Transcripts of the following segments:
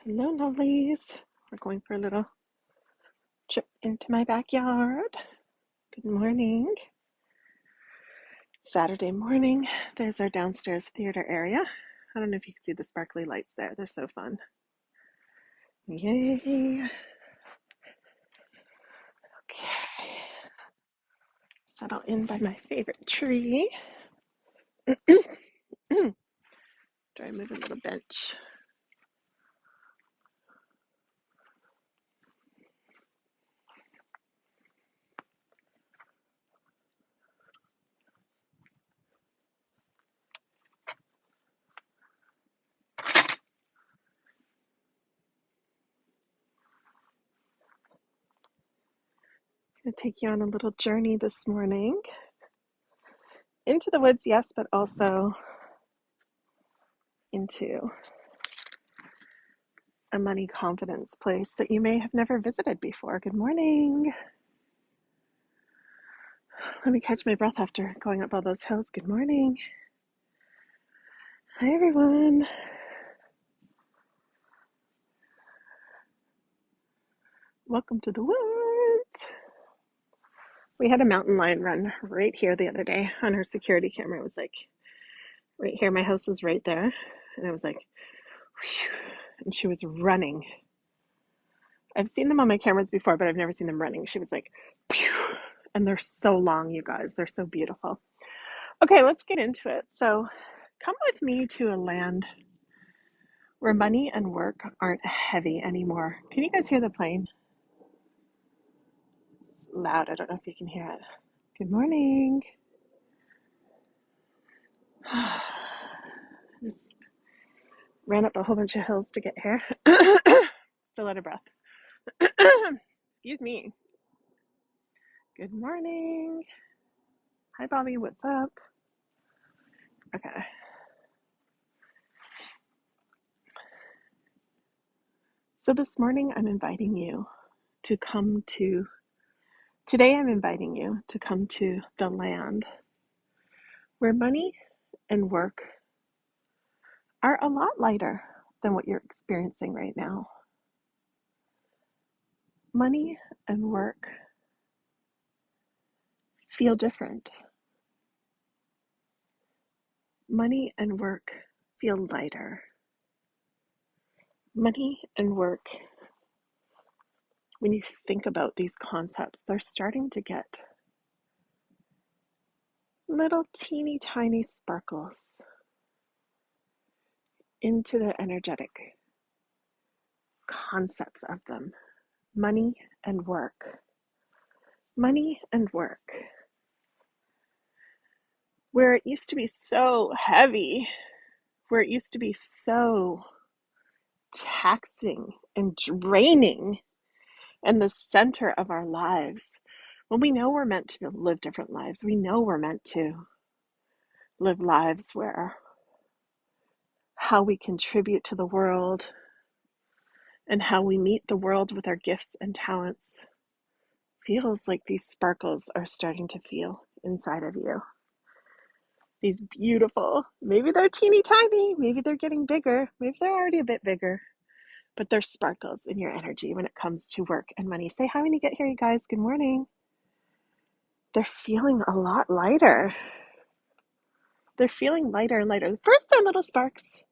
Hello, lovelies. We're going for a little trip into my backyard. Good morning. Saturday morning. There's our downstairs theater area. I don't know if you can see the sparkly lights there. They're so fun. Yay. Okay. Settle in by my favorite tree. Try to move a little bench. I'm going to take you on a little journey this morning. Into the woods, yes, but also into a money confidence place that you may have never visited before. Good morning. Let me catch my breath after going up all those hills. Good morning. Hi, everyone. Welcome to the woods. We had a mountain lion run right here the other day on her security camera. It was like right here. My house was right there. And it was like, whew, and she was running. I've seen them on my cameras before, but I've never seen them running. She was like, phew, and they're so long, you guys. They're so beautiful. Okay, let's get into it. So come with me to a land where money and work aren't heavy anymore. Can you guys hear the plane? It's loud. I don't know if you can hear it. Good morning. Just ran up a whole bunch of hills to get here. Still out of breath. Excuse me. Good morning. Hi, Bobby. What's up? Okay. So this morning, I'm inviting you to come to, today I'm inviting you to come to the land where money and work are a lot lighter than what you're experiencing right now. Money and work feel different. Money and work feel lighter. Money and work, when you think about these concepts, they're starting to get little teeny tiny sparkles into the energetic concepts of them. Money and work. Money and work. Where it used to be so heavy, where it used to be so taxing and draining in the center of our lives, when we know we're meant to live different lives, we know we're meant to live lives where how we contribute to the world and how we meet the world with our gifts and talents feels like these sparkles are starting to feel inside of you. These beautiful, maybe they're teeny tiny, maybe they're getting bigger, maybe they're already a bit bigger, but they're sparkles in your energy when it comes to work and money. Say hi when you get here, you guys. Good morning. They're feeling a lot lighter. They're feeling lighter and lighter. First, they're little sparks,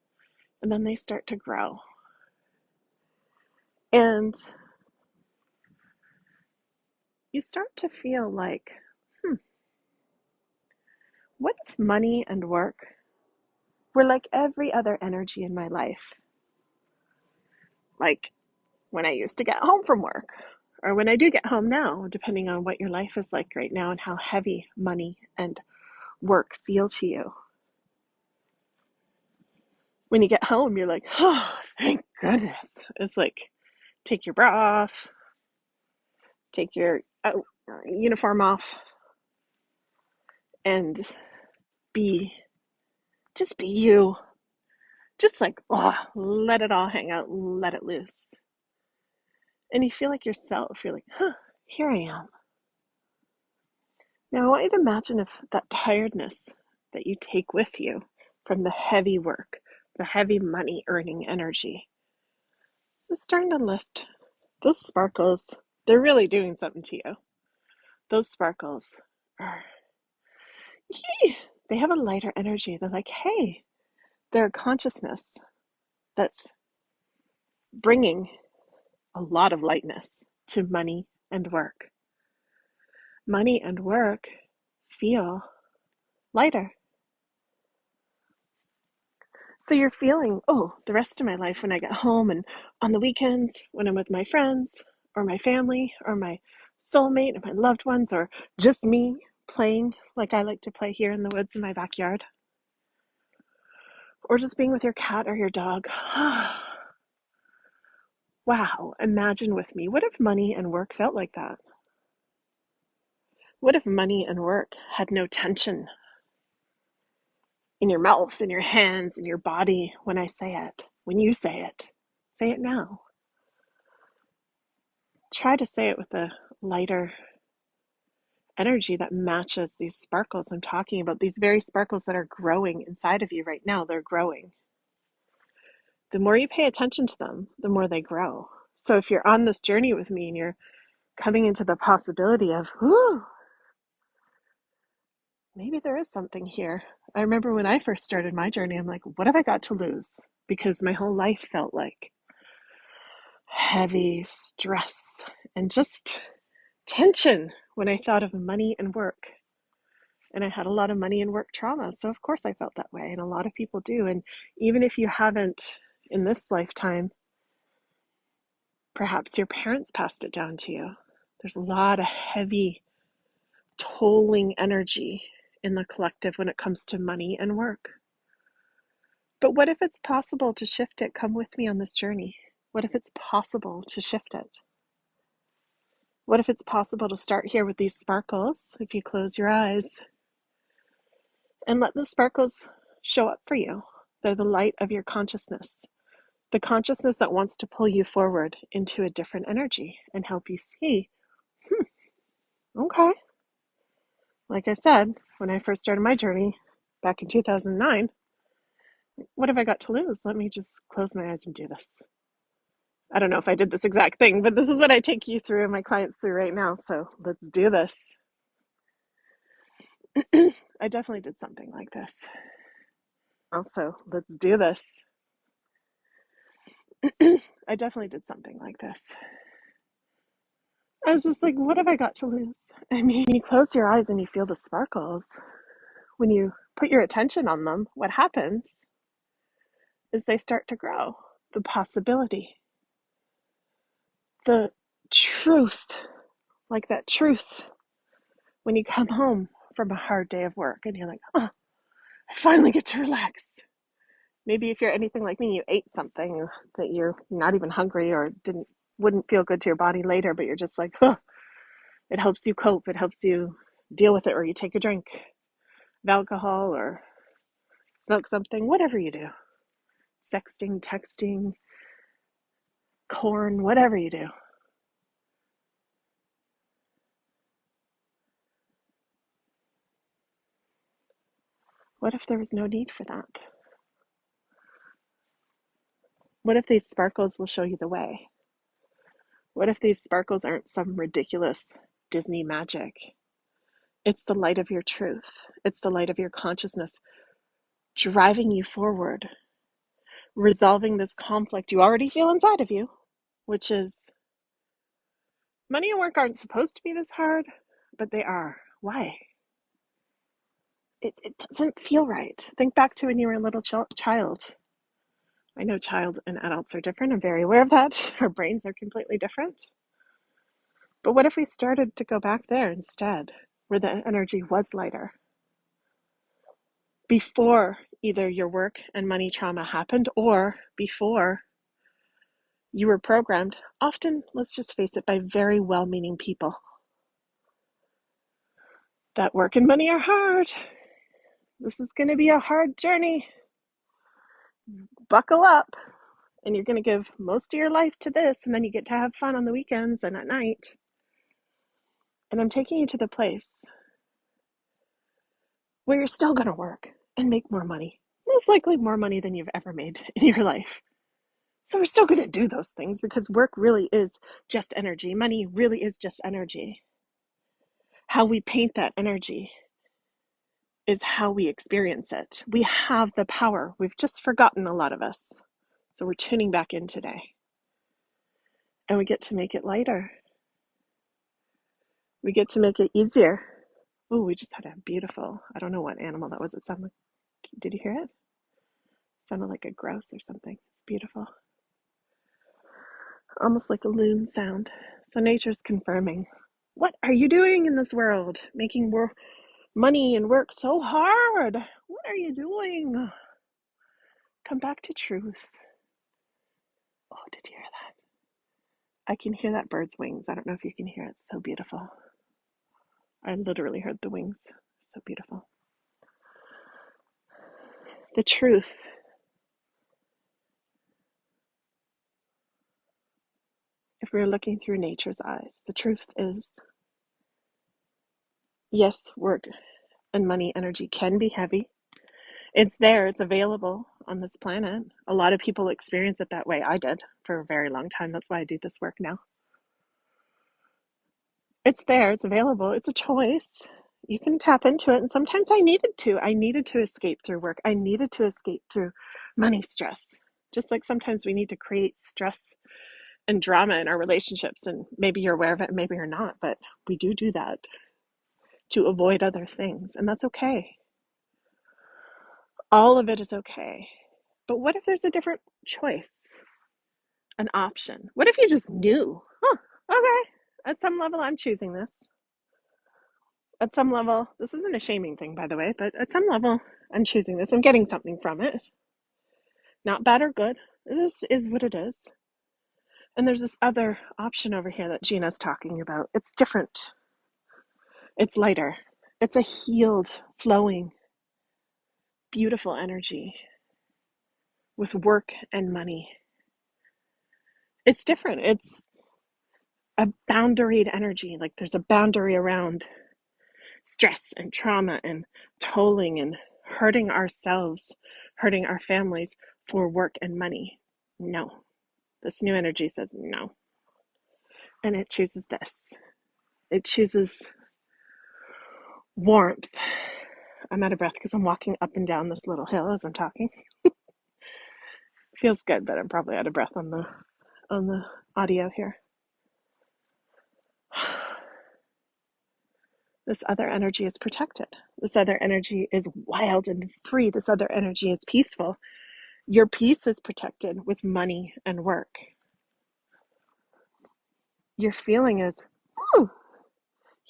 and then they start to grow. And you start to feel like, what if money and work were like every other energy in my life? Like when I used to get home from work, or when I do get home now, depending on what your life is like right now and how heavy money and work feel to you. When you get home, you're like, oh, thank goodness. It's like, take your bra off, take your uniform off, and be, just be you. Just like, oh, let it all hang out, let it loose. And you feel like yourself. You're like, here I am. Now, I want you to imagine if that tiredness that you take with you from the heavy work, the heavy money earning energy, It's starting to lift. Those sparkles, they're really doing something to you. Those sparkles are, they have a lighter energy. They're like, hey, they're a consciousness that's bringing a lot of lightness to money and work. Money and work feel lighter. So you're feeling, oh, the rest of my life when I get home and on the weekends when I'm with my friends or my family or my soulmate and my loved ones or just me playing like I like to play here in the woods in my backyard or just being with your cat or your dog. Wow, imagine with me. What if money and work felt like that? What if money and work had no tension in your mouth, in your hands, in your body when I say it, when you say it? Say it now. Try to say it with a lighter energy that matches these sparkles I'm talking about, these very sparkles that are growing inside of you right now. They're growing. The more you pay attention to them, the more they grow. So if you're on this journey with me and you're coming into the possibility of, ooh, maybe there is something here. I remember when I first started my journey, I'm like, what have I got to lose? Because my whole life felt like heavy stress and just tension when I thought of money and work. And I had a lot of money and work trauma. So, of course, I felt that way. And a lot of people do. And even if you haven't in this lifetime, perhaps your parents passed it down to you. There's a lot of heavy, tolling energy in the collective when it comes to money and work. But what if it's possible to shift it? Come with me on this journey. What if it's possible to shift it? What if it's possible to start here with these sparkles, if you close your eyes, and let the sparkles show up for you? They're the light of your consciousness, the consciousness that wants to pull you forward into a different energy and help you see, okay. Like I said, when I first started my journey back in 2009, what have I got to lose? Let me just close my eyes and do this. I don't know if I did this exact thing, but this is what I take you through and my clients through right now. So let's do this. I definitely did something like this. Also, let's do this. I definitely did something like this. I was just like, what have I got to lose? I mean, you close your eyes and you feel the sparkles. When you put your attention on them, what happens is they start to grow. The possibility, the truth, like that truth when you come home from a hard day of work and you're like, oh, I finally get to relax. Maybe if you're anything like me, you ate something that you're not even hungry or wouldn't feel good to your body later, but you're just like, oh, it helps you cope. It helps you deal with it, or you take a drink of alcohol or smoke something, whatever you do. Sexting, texting, corn, whatever you do. What if there was no need for that? What if these sparkles will show you the way? What if these sparkles aren't some ridiculous Disney magic? It's the light of your truth. It's the light of your consciousness driving you forward, resolving this conflict you already feel inside of you, which is money and work aren't supposed to be this hard, but they are. Why? It doesn't feel right. Think back to when you were a little child. I know child and adults are different. I'm very aware of that. Our brains are completely different. But what if we started to go back there instead, where the energy was lighter? Before either your work and money trauma happened or before you were programmed, often, let's just face it, by very well-meaning people. That work and money are hard. This is going to be a hard journey. Buckle up. And you're going to give most of your life to this, and then you get to have fun on the weekends and at night. And I'm taking you to the place where you're still going to work and make more money. Most likely more money than you've ever made in your life. So we're still going to do those things because work really is just energy. Money really is just energy. How we paint that energy is how we experience it. We have the power. We've just forgotten, a lot of us. So we're tuning back in today. And we get to make it lighter. We get to make it easier. Oh, we just had a beautiful, I don't know what animal that was. It sounded like, did you hear it? It sounded like a grouse or something. It's beautiful. Almost like a loon sound. So nature's confirming. What are you doing in this world? Making more money and work so hard. What are you doing? Come back to truth. Oh, did you hear that? I can hear that bird's wings. I don't know if you can hear it. It's so beautiful. I literally heard the wings. So beautiful. The truth. If we were looking through nature's eyes, the truth is, yes, work and money energy can be heavy. It's there, it's available on this planet. A lot of people experience it that way. I did for a very long time. That's why I do this work now. It's there, it's available, it's a choice. You can tap into it. And sometimes I needed to. I needed to escape through work. I needed to escape through money stress. Just like sometimes we need to create stress and drama in our relationships. And maybe you're aware of it, maybe you're not, but we do that to avoid other things. And that's okay. All of it is okay. But what if there's a different choice, an option? What if you just knew? Huh, okay, at some level, I'm choosing this. At some level, this isn't a shaming thing, by the way, but at some level, I'm choosing this. I'm getting something from it. Not bad or good. This is what it is. And there's this other option over here that Gina's talking about. It's different. It's lighter. It's a healed, flowing, beautiful energy with work and money. It's different. It's a boundaried energy. Like there's a boundary around stress and trauma and tolling and hurting ourselves, hurting our families for work and money. No. This new energy says no. And it chooses this. It chooses warmth. I'm out of breath because I'm walking up and down this little hill as I'm talking. Feels good, but I'm probably out of breath on the audio here. This other energy is protected. This other energy is wild and free. This other energy is peaceful. Your peace is protected with money and work. Your feeling is, oh,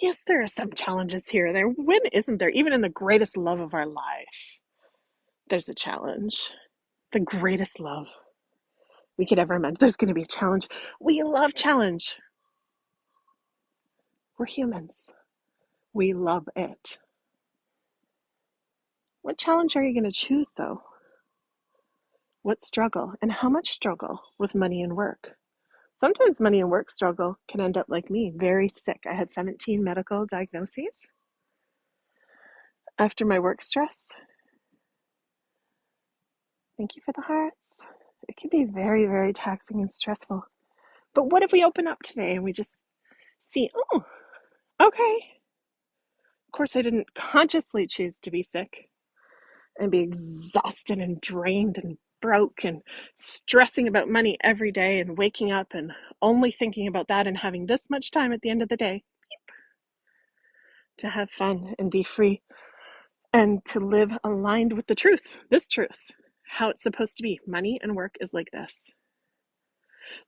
yes, there are some challenges here and there. When isn't there? Even in the greatest love of our life, there's a challenge. The greatest love we could ever imagine. There's going to be a challenge. We love challenge. We're humans. We love it. What challenge are you going to choose, though? What struggle? And how much struggle with money and work? Sometimes money and work struggle can end up like me, very sick. I had 17 medical diagnoses after my work stress. Thank you for the hearts. It can be very, very taxing and stressful. But what if we open up today and we just see, oh, okay. Of course, I didn't consciously choose to be sick and be exhausted and drained and broke and stressing about money every day and waking up and only thinking about that and having this much time at the end of the day to have fun and be free and to live aligned with the truth, this truth, how it's supposed to be. Money and work is like this.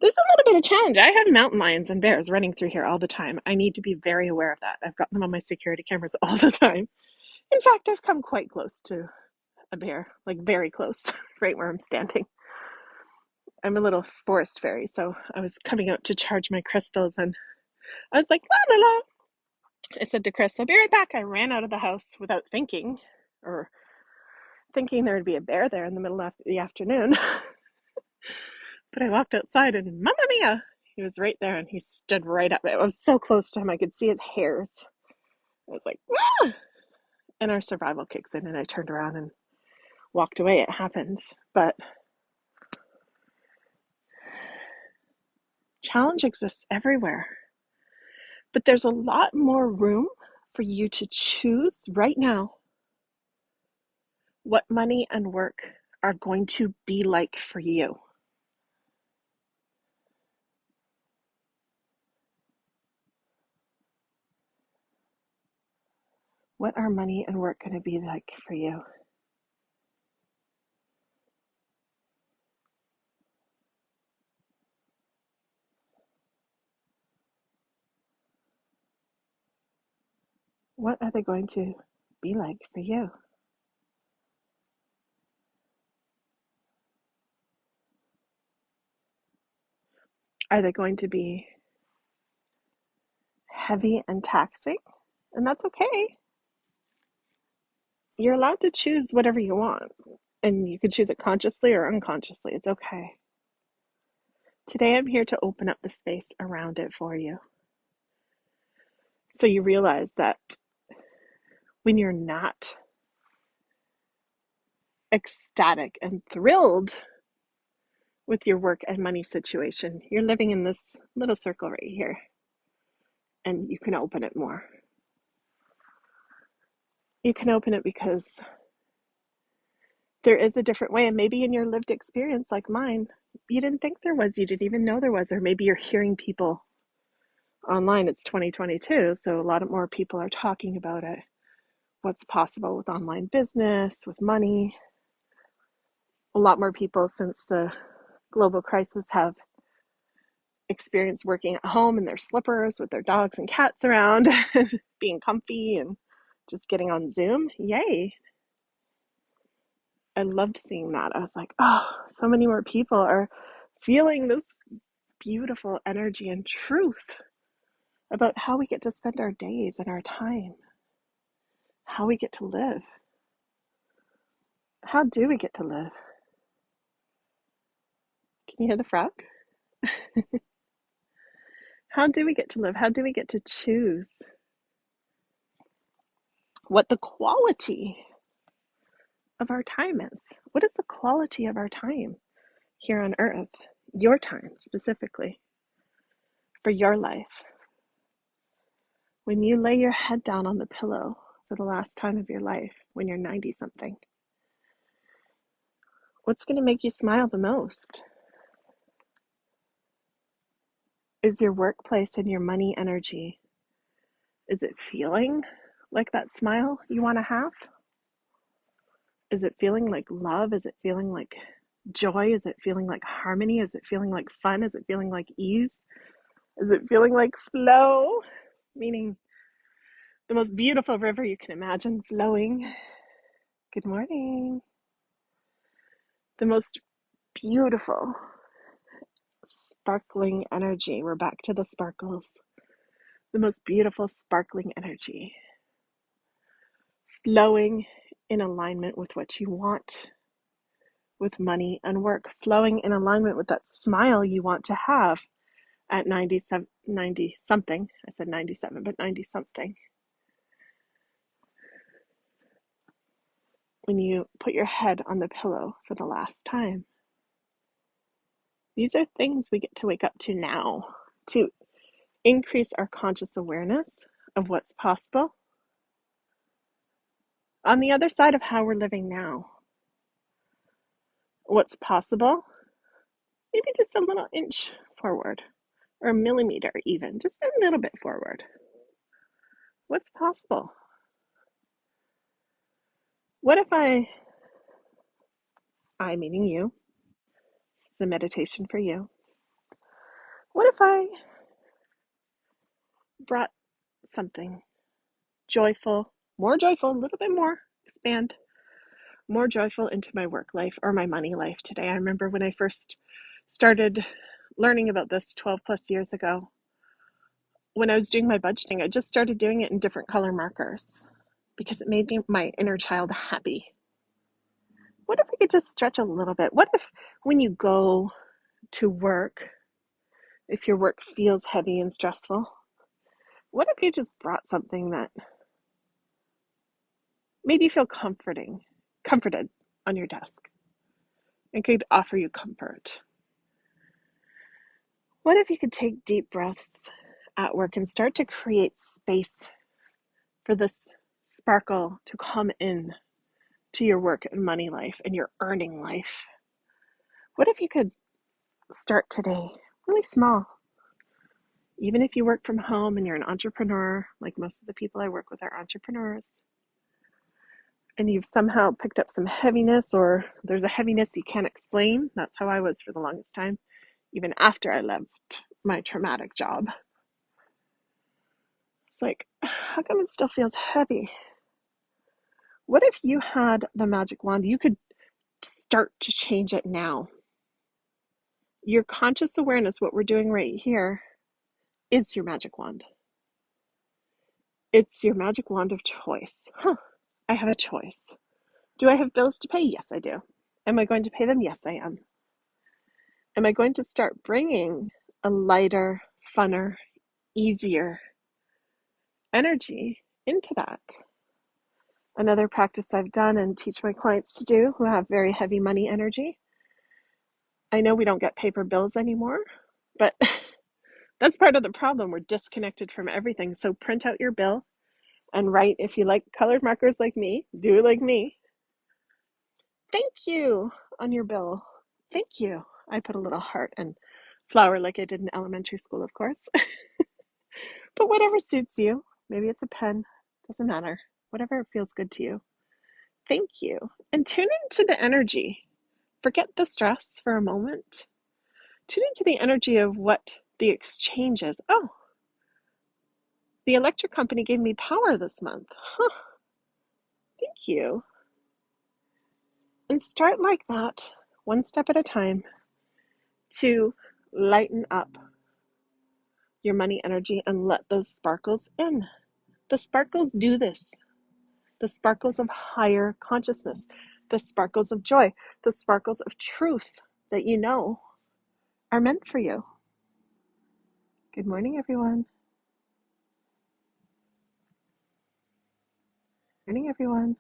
There's a little bit of challenge. I have mountain lions and bears running through here all the time. I need to be very aware of that. I've got them on my security cameras all the time. In fact, I've come quite close to a bear, like very close, right where I'm standing. I'm a little forest fairy, so I was coming out to charge my crystals and I was like, la la la. I said to Chris, I'll be right back. I ran out of the house without thinking or thinking there would be a bear there in the middle of the afternoon. But I walked outside and Mamma Mia! He was right there and he stood right up. I was so close to him, I could see his hairs. I was like, ah! And our survival kicks in and I turned around and walked away. It happened. But Challenge exists everywhere. But there's a lot more room for you to choose right now what money and work are going to be like for you. What are money and work going to be like for you? What are they going to be like for you? Are they going to be heavy and taxing? And that's okay. You're allowed to choose whatever you want, and you can choose it consciously or unconsciously. It's okay. Today, I'm here to open up the space around it for you. So you realize that when you're not ecstatic and thrilled with your work and money situation, you're living in this little circle right here, and you can open it more. You can open it because there is a different way, and maybe in your lived experience like mine, you didn't think there was, you didn't even know there was, or maybe you're hearing people online. It's 2022, so a lot more people are talking about it. What's possible with online business, with money. A lot more people since the global crisis have experienced working at home in their slippers with their dogs and cats around, being comfy and just getting on Zoom. Yay. I loved seeing that. I was like, oh, so many more people are feeling this beautiful energy and truth about how we get to spend our days and our time, how we get to live. How do we get to live? Can you hear the frog? How do we get to live? How do we get to choose what the quality of our time is? What is the quality of our time here on earth? Your time specifically for your life. When you lay your head down on the pillow for the last time of your life, when you're 90 something, what's going to make you smile the most? Is your workplace and your money energy, is it feeling like that smile you want to have? Is it feeling like love? Is it feeling like joy? Is it feeling like harmony? Is it feeling like fun? Is it feeling like ease? Is it feeling like flow? Meaning the most beautiful river you can imagine flowing. Good morning. The most beautiful sparkling energy. We're back to the sparkles. The most beautiful sparkling energy. Flowing in alignment with what you want, with money and work. Flowing in alignment with that smile you want to have at 90 something. I said 97, but 90 something. When you put your head on the pillow for the last time. These are things we get to wake up to now to increase our conscious awareness of what's possible on the other side of how we're living now. What's possible, maybe just a little inch forward, or a millimeter even, just a little bit forward. What's possible? What if I meaning you, this is a meditation for you. What if I brought something joyful, more joyful, a little bit more, expand, more joyful into my work life or my money life today? I remember when I first started learning about this 12 plus years ago, when I was doing my budgeting, I just started doing it in different color markers because it made my inner child happy. What if we could just stretch a little bit? What if when you go to work, if your work feels heavy and stressful, what if you just brought something that made you feel comforted on your desk and could offer you comfort? What if you could take deep breaths at work and start to create space for this sparkle to come in to your work and money life and your earning life? What if you could start today really small? Even if you work from home and you're an entrepreneur, like most of the people I work with are entrepreneurs, and you've somehow picked up some heaviness, or there's a heaviness you can't explain. That's how I was for the longest time, even after I left my traumatic job. It's like, how come it still feels heavy? What if you had the magic wand? You could start to change it now. Your conscious awareness, what we're doing right here, is your magic wand. It's your magic wand of choice. I have a choice. Do I have bills to pay? Yes, I do. Am I going to pay them? Yes, I am. Am I going to start bringing a lighter, funner, easier energy into that? Another practice I've done and teach my clients to do who have very heavy money energy. I know we don't get paper bills anymore, but that's part of the problem. We're disconnected from everything. So print out your bill and write, if you like colored markers like me, do like me. Thank you on your bill. Thank you. I put a little heart and flower like I did in elementary school, of course. But whatever suits you. Maybe it's a pen. Doesn't matter. Whatever feels good to you. Thank you. And tune into the energy. Forget the stress for a moment. Tune into the energy of what the exchange is. Oh, the electric company gave me power this month. Huh. Thank you. And start like that, one step at a time, to lighten up your money energy and let those sparkles in. The sparkles do this. The sparkles of higher consciousness, the sparkles of joy, the sparkles of truth that you know are meant for you. Good morning, everyone. Good morning, everyone.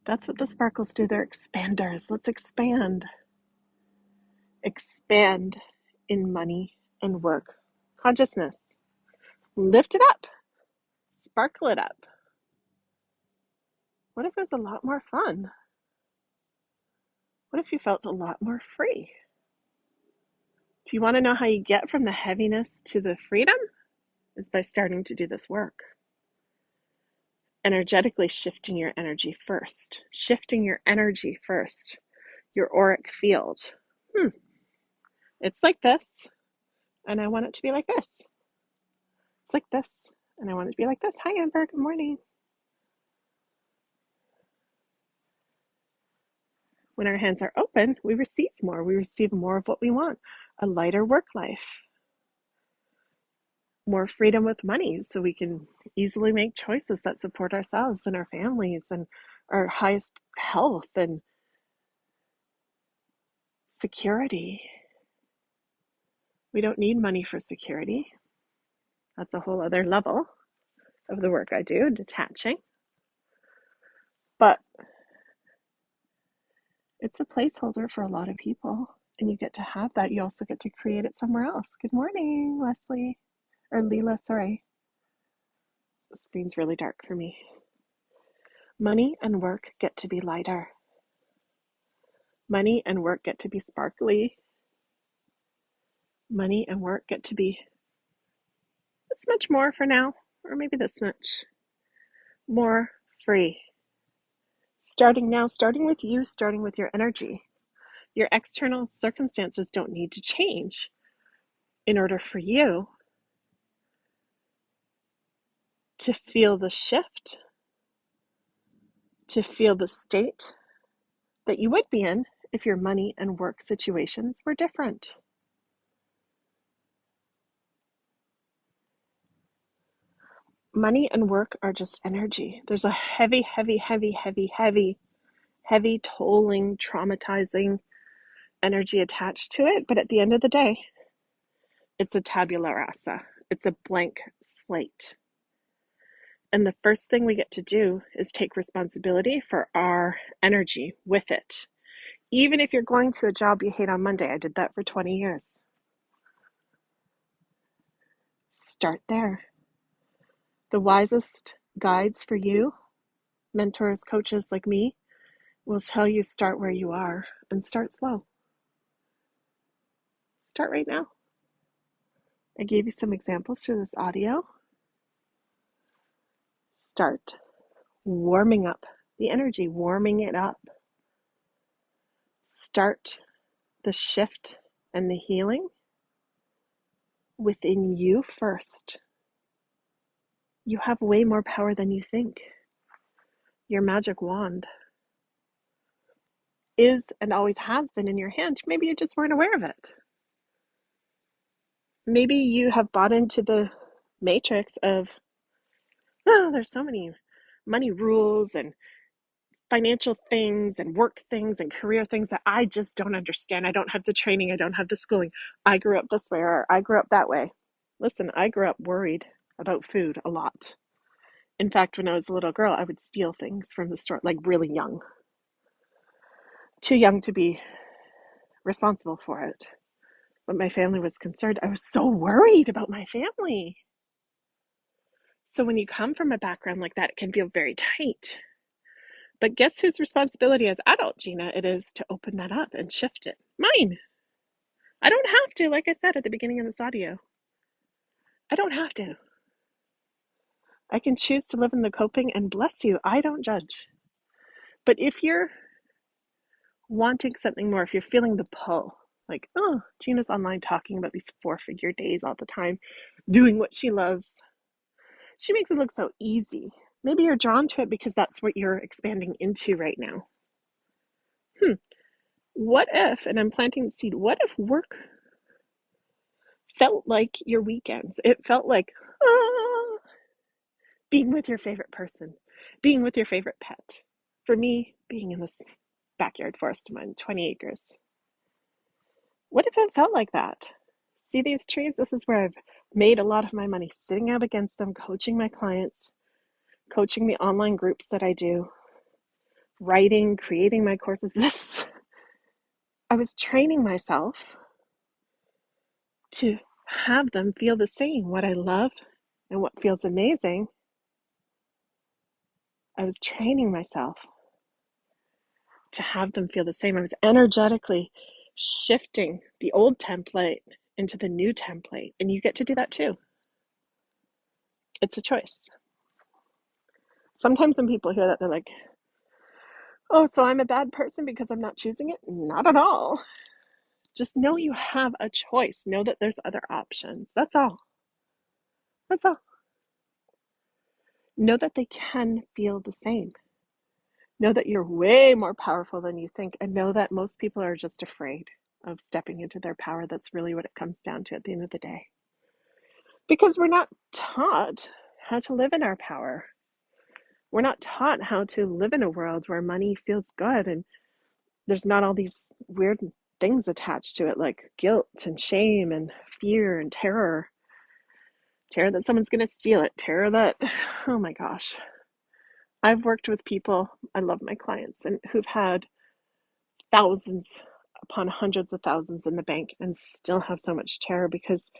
That's what the sparkles do. They're expanders. Let's expand. Expand in money and work. Consciousness. Lift it up. Sparkle it up. What if it was a lot more fun? What if you felt a lot more free? Do you want to know how you get from the heaviness to the freedom? Is by starting to do this work. Energetically shifting your energy first. Shifting your energy first. Your auric field. It's like this, and I want it to be like this. It's like this, and I want it to be like this. Hi, Amber. Good morning. When our hands are open, we receive more. We receive more of what we want. A lighter work life. More freedom with money so we can easily make choices that support ourselves and our families and our highest health and security. We don't need money for security. That's a whole other level of the work I do, detaching. But it's a placeholder for a lot of people, and you get to have that. You also get to create it somewhere else. Good morning, Leslie. Or Leela, sorry. The screen's really dark for me. Money and work get to be lighter. Money and work get to be sparkly. Money and work get to be this much more for now, or maybe this much more free. Starting now, starting with you, starting with your energy. Your external circumstances don't need to change in order for you to feel the shift, to feel the state that you would be in if your money and work situations were different. Money and work are just energy. There's a heavy, heavy, heavy, heavy, heavy, heavy, tolling, traumatizing energy attached to it. But at the end of the day, it's a tabula rasa. It's a blank slate. And the first thing we get to do is take responsibility for our energy with it. Even if you're going to a job you hate on Monday, I did that for 20 years. Start there. The wisest guides for you, mentors, coaches like me, will tell you start where you are and start slow. Start right now. I gave you some examples through this audio. Start warming up the energy, warming it up. Start the shift and the healing within you first. You have way more power than you think. Your magic wand is and always has been in your hand. Maybe you just weren't aware of it. Maybe you have bought into the matrix of, oh, there's so many money rules and financial things and work things and career things that I just don't understand. I don't have the training. I don't have the schooling. I grew up this way or I grew up that way. Listen, I grew up worried about food a lot. In fact, when I was a little girl, I would steal things from the store, like really young. Too young to be responsible for it. But my family was concerned. I was so worried about my family. So when you come from a background like that, it can feel very tight. But guess whose responsibility as adult, Gina, it is to open that up and shift it? Mine. I don't have to, like I said at the beginning of this audio. I don't have to. I can choose to live in the coping, and bless you, I don't judge. But if you're wanting something more, if you're feeling the pull, like, oh, Gina's online talking about these 4-figure days all the time, doing what she loves. She makes it look so easy. Maybe you're drawn to it because that's what you're expanding into right now. What if, and I'm planting the seed, what if work felt like your weekends? It felt like being with your favorite person, being with your favorite pet. For me, being in this backyard forest of mine, 20 acres. What if it felt like that? See these trees? This is where I've made a lot of my money, sitting out against them, coaching my clients, coaching the online groups that I do, writing, creating my courses. I was training myself to have them feel the same. What I love and what feels amazing, I was training myself to have them feel the same. I was energetically shifting the old template into the new template. And you get to do that too. It's a choice. Sometimes when people hear that, they're like, oh, so I'm a bad person because I'm not choosing it? Not at all. Just know you have a choice. Know that there's other options. That's all. That's all. Know that they can feel the same. Know that you're way more powerful than you think, and know that most people are just afraid of stepping into their power. That's really what it comes down to at the end of the day. Because we're not taught how to live in our power. We're not taught how to live in a world where money feels good and there's not all these weird things attached to it, like guilt and shame and fear and terror. Terror that someone's going to steal it. Terror that, oh my gosh. I've worked with people, I love my clients, and who've had thousands upon hundreds of thousands in the bank and still have so much terror because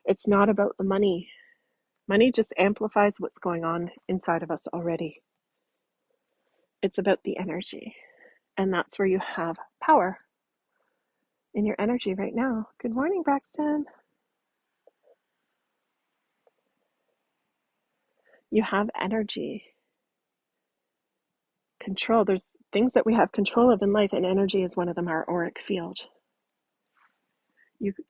it's not about the money. Money just amplifies what's going on inside of us already. It's about the energy. And that's where you have power in your energy right now. Good morning, Braxton. You have energy. Control. There's things that we have control of in life, and energy is one of them, our auric field.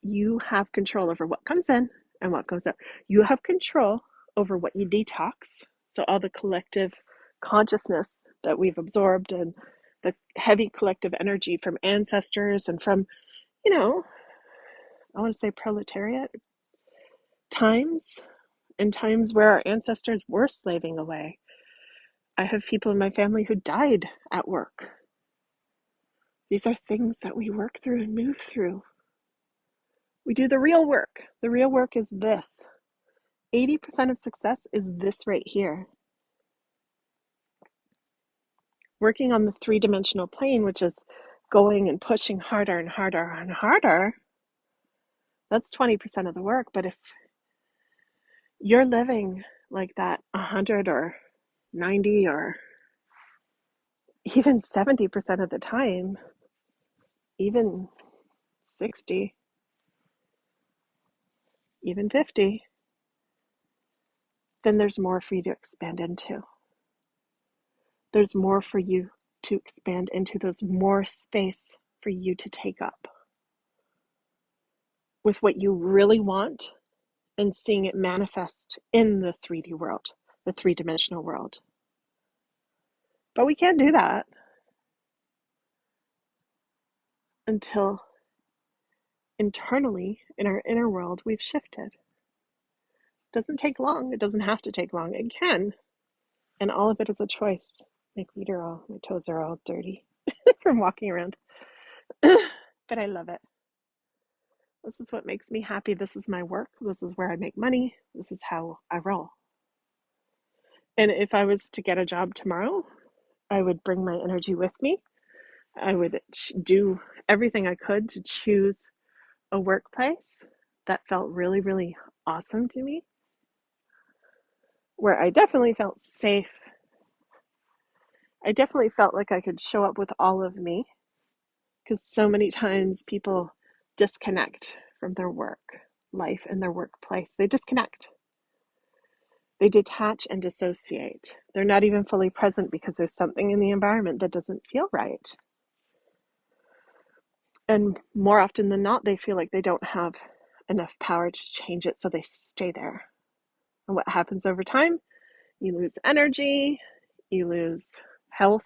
You have control over what comes in and what goes out. You have control over what you detox. So all the collective consciousness that we've absorbed and the heavy collective energy from ancestors and from, I want to say proletariat times, and times where our ancestors were slaving away. I have people in my family who died at work. These are things that we work through and move through. We do the real work. The real work is this. 80% of success is this right here. Working on the 3-dimensional plane, which is going and pushing harder and harder and harder, that's 20% of the work. But if you're living like that 100 or 90 or even 70% of the time, even 60, even 50, then there's more for you to expand into. There's more for you to expand into. There's more space for you to take up with what you really want and seeing it manifest in the 3D world, the three-dimensional world. But we can't do that until internally in our inner world we've shifted. It doesn't take long. It doesn't have to take long. It can. And all of it is a choice. My toes are all dirty from walking around. But I love it. This is what makes me happy. This is my work. This is where I make money. This is how I roll. And if I was to get a job tomorrow, I would bring my energy with me. I would do everything I could to choose a workplace that felt really, really awesome to me, where I definitely felt safe. I definitely felt like I could show up with all of me, because so many times people disconnect from their work life and their workplace. They disconnect. They detach and dissociate. They're not even fully present because there's something in the environment that doesn't feel right. And more often than not, they feel like they don't have enough power to change it, so they stay there. And what happens over time? You lose energy, you lose health,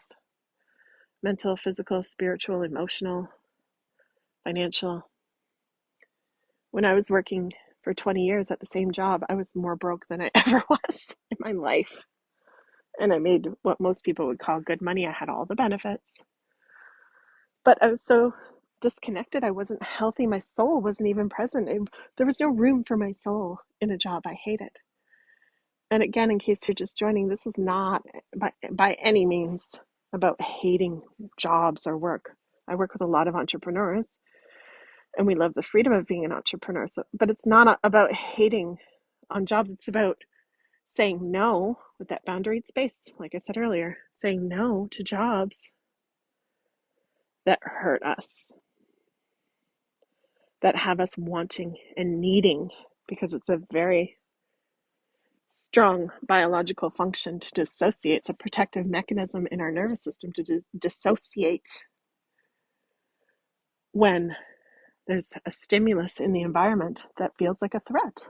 mental, physical, spiritual, emotional, financial. When I was working for 20 years at the same job, I was more broke than I ever was in my life. And I made what most people would call good money. I had all the benefits. But I was so disconnected. I wasn't healthy. My soul wasn't even present. There was no room for my soul in a job I hated. And again, in case you're just joining, this is not by any means about hating jobs or work. I work with a lot of entrepreneurs, and we love the freedom of being an entrepreneur. But it's not about hating on jobs. It's about saying no with that boundaried space, like I said earlier, saying no to jobs that hurt us, that have us wanting and needing, because it's a very strong biological function to dissociate. It's a protective mechanism in our nervous system to dissociate when there's a stimulus in the environment that feels like a threat.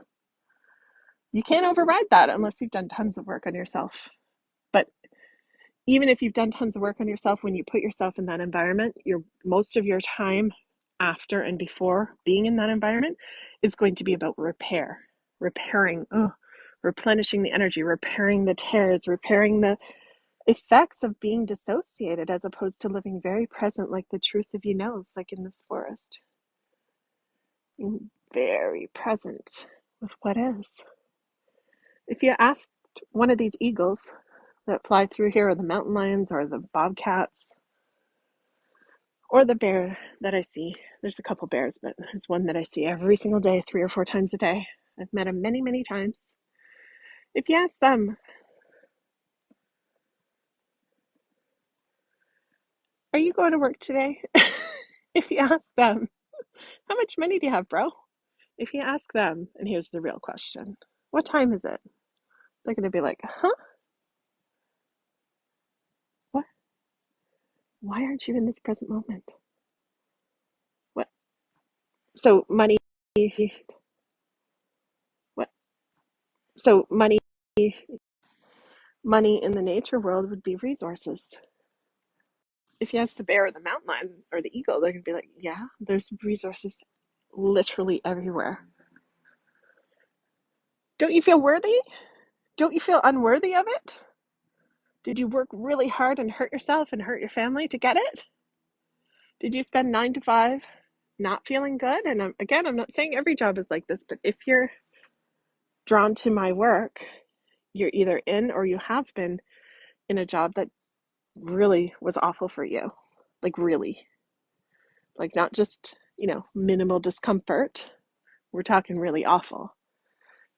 You can't override that unless you've done tons of work on yourself. But even if you've done tons of work on yourself, when you put yourself in that environment, most of your time after and before being in that environment is going to be about repairing, replenishing the energy, repairing the tears, repairing the effects of being dissociated, as opposed to living very present, like the truth of you knows, like in this forest. Being very present with what is. If you asked one of these eagles that fly through here, or the mountain lions, or the bobcats, or the bear that I see, there's a couple bears, but there's one that I see every single day, 3 or 4 times a day. I've met him many, many times. If you ask them, are you going to work today? If you ask them, how much money do you have, bro? If you ask them, and here's the real question, what time is it? They're going to be like, huh? What? Why aren't you in this present moment? What? So money, what? So money in the nature world would be resources. If you ask the bear or the mountain lion or the eagle, they're going to be like, yeah, there's resources literally everywhere. Don't you feel worthy? Don't you feel unworthy of it? Did you work really hard and hurt yourself and hurt your family to get it? Did you spend 9 to 5 not feeling good? And again, I'm not saying every job is like this, but if you're drawn to my work, you're either in or you have been in a job that really was awful for you. Like, really. Like not just, minimal discomfort. We're talking really awful.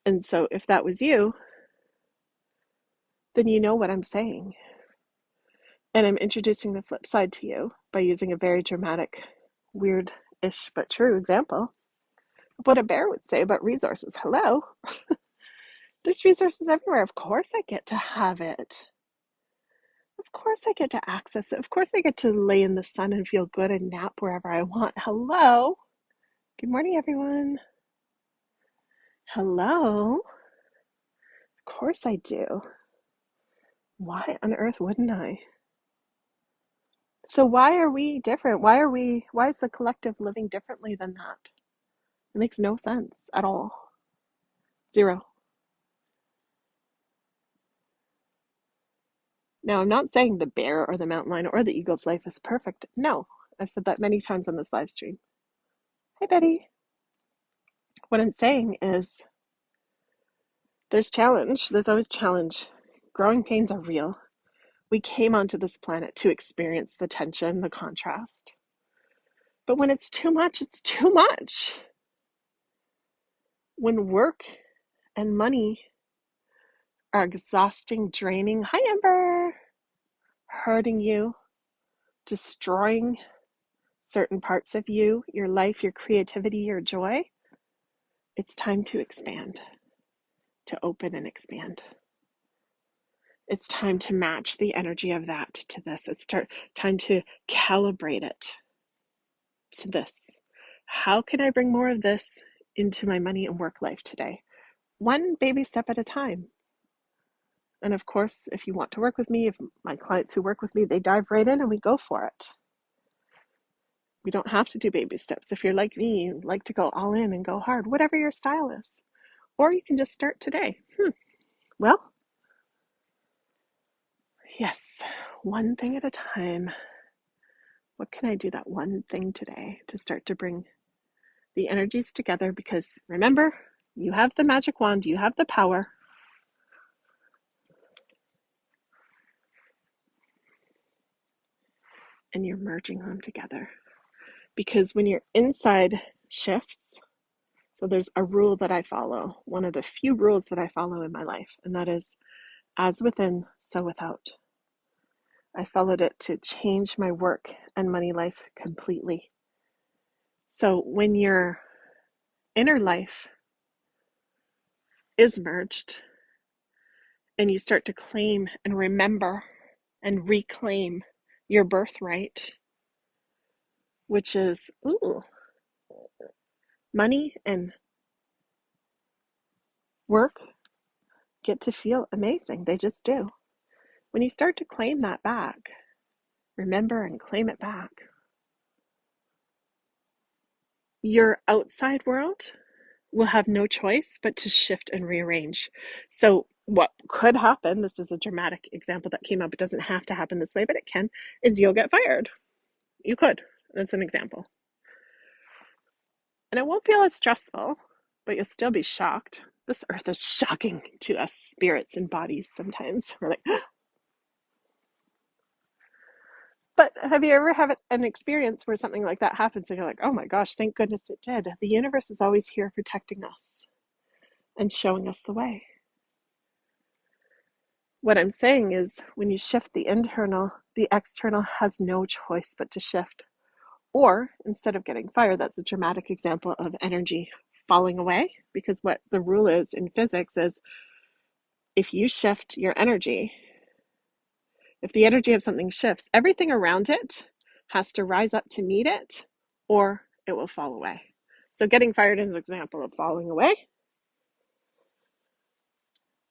And so if that was you, then you know what I'm saying. And I'm introducing the flip side to you by using a very dramatic, weird-ish but true example of what a bear would say about resources. Hello? There's resources everywhere. Of course I get to have it. Of course I get to access it. Of course I get to lay in the sun and feel good and nap wherever I want. Hello? Good morning, everyone. Hello? Of course I do. Why on earth wouldn't I? So why are we different? Why is the collective living differently than that? It makes no sense at all. Zero. Now, I'm not saying the bear or the mountain lion or the eagle's life is perfect. No, I've said that many times on this live stream. Hey, Betty. What I'm saying is there's challenge. There's always challenge. Growing pains are real. We came onto this planet to experience the tension, the contrast. But when it's too much, it's too much. When work and money are exhausting, draining, hi Amber, hurting you, destroying certain parts of you, your life, your creativity, your joy, it's time to expand, to open and expand. It's time to match the energy of that to this. It's time to calibrate it to this. How can I bring more of this into my money and work life today? One baby step at a time. And of course, if you want to work with me, if my clients who work with me, they dive right in and we go for it. We don't have to do baby steps. If you're like me, you like to go all in and go hard, whatever your style is. Or you can just start today. Well, yes, one thing at a time. What can I do that one thing today to start to bring the energies together? Because remember, you have the magic wand, you have the power. And you're merging them together. Because when your inside shifts, so there's a rule that I follow, one of the few rules that I follow in my life, and that is as within, so without. I followed it to change my work and money life completely. So when your inner life is merged and you start to claim and remember and reclaim your birthright, which is money and work get to feel amazing. They just do. When you start to claim that back, remember and claim it back, your outside world will have no choice but to shift and rearrange. So what could happen, this is a dramatic example that came up, it doesn't have to happen this way, but it can, is you'll get fired. You could. That's an example. And it won't feel as stressful, but you'll still be shocked. This earth is shocking to us spirits and bodies sometimes. We're like, but have you ever had an experience where something like that happens and you're like, oh my gosh, thank goodness it did. The universe is always here protecting us and showing us the way. What I'm saying is when you shift the internal, the external has no choice but to shift. Or instead of getting fired, that's a dramatic example of energy falling away, because what the rule is in physics is if you shift your energy, if the energy of something shifts, everything around it has to rise up to meet it or it will fall away. So getting fired is an example of falling away.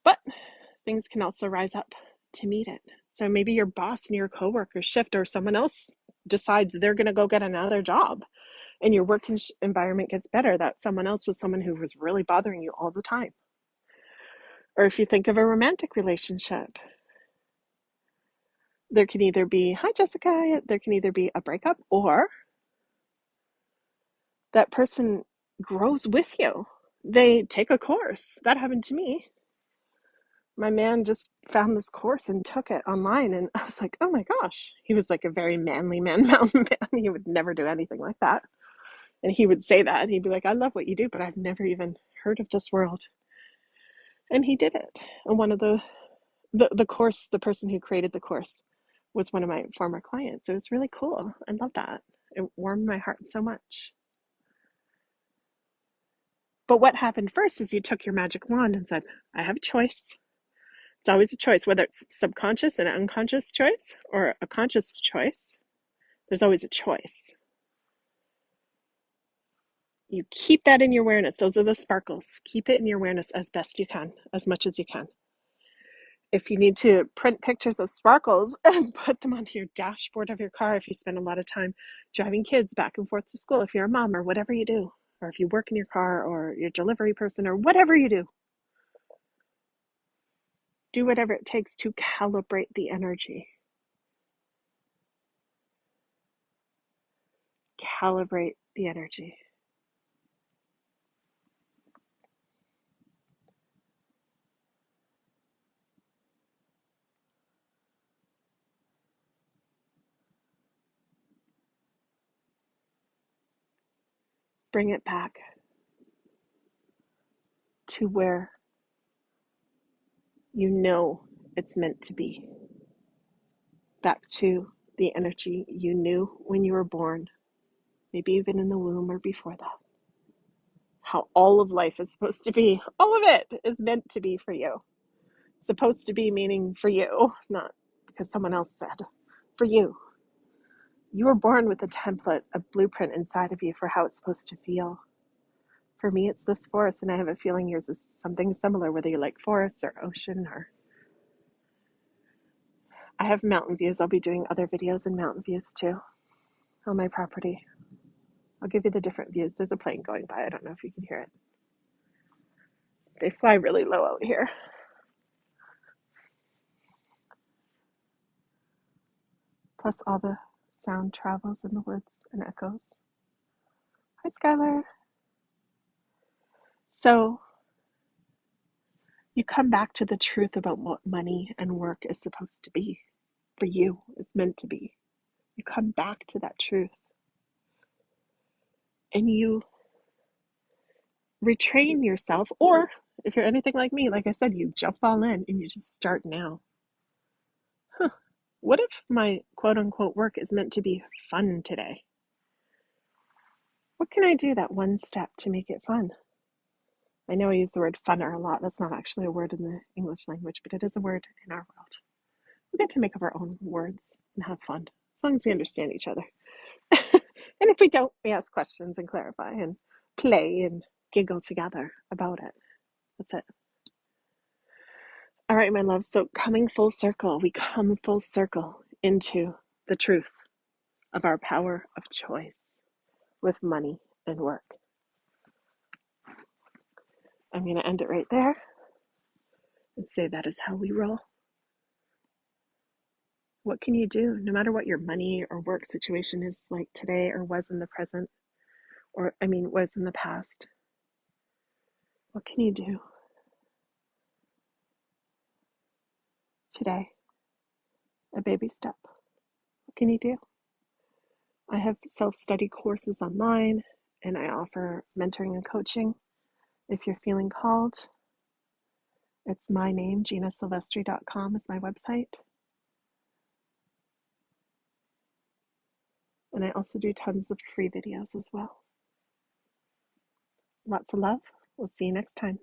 But things can also rise up to meet it. So maybe your boss and your coworkers shift, or someone else decides they're going to go get another job and your work environment gets better. That someone else was someone who was really bothering you all the time. Or if you think of a romantic relationship, there can either be, hi Jessica, there can either be a breakup or that person grows with you. They take a course. That happened to me. My man just found this course and took it online, and I was like, oh my gosh. He was like a very manly man, mountain man. He would never do anything like that. And he would say that, and he'd be like, I love what you do, but I've never even heard of this world. And he did it. And one of the course, the person who created the course was one of my former clients. It was really cool. I love that. It warmed my heart so much. But what happened first is you took your magic wand and said, I have a choice. It's always a choice, whether it's subconscious and unconscious choice or a conscious choice. There's always a choice. You keep that in your awareness. Those are the sparkles. Keep it in your awareness as best you can, as much as you can. If you need to print pictures of sparkles and put them onto your dashboard of your car, if you spend a lot of time driving kids back and forth to school, if you're a mom or whatever you do, or if you work in your car or you're a delivery person or whatever you do whatever it takes to calibrate the energy. Calibrate the energy. Bring it back to where you know it's meant to be. Back to the energy you knew when you were born, maybe even in the womb or before that. How all of life is supposed to be. All of it is meant to be for you. Supposed to be meaning for you, not because someone else said. For you. You were born with a template, a blueprint inside of you for how it's supposed to feel. For me, it's this forest, and I have a feeling yours is something similar, whether you like forests or ocean or... I have mountain views. I'll be doing other videos in mountain views too on my property. I'll give you the different views. There's a plane going by. I don't know if you can hear it. They fly really low out here. Plus all the sound travels in the woods and echoes. Hi, Skylar. So you come back to the truth about what money and work is supposed to be for you. It's meant to be. You come back to that truth and you retrain yourself, or if you're anything like me, like I said, you jump all in and you just start now. What if my quote unquote work is meant to be fun today? What can I do that one step to make it fun? I know I use the word funner a lot. That's not actually a word in the English language, but it is a word in our world. We get to make up our own words and have fun, as long as we understand each other. And if we don't, we ask questions and clarify and play and giggle together about it. That's it. All right, my love. So coming full circle, we come full circle into the truth of our power of choice with money and work. I'm going to end it right there and say that is how we roll. What can you do, no matter what your money or work situation is like today or was in the present, or was in the past? What can you do today? A baby step. What can you do? I have self-study courses online, and I offer mentoring and coaching. If you're feeling called, it's my name, GinaSilvestri.com is my website. And I also do tons of free videos as well. Lots of love. We'll see you next time.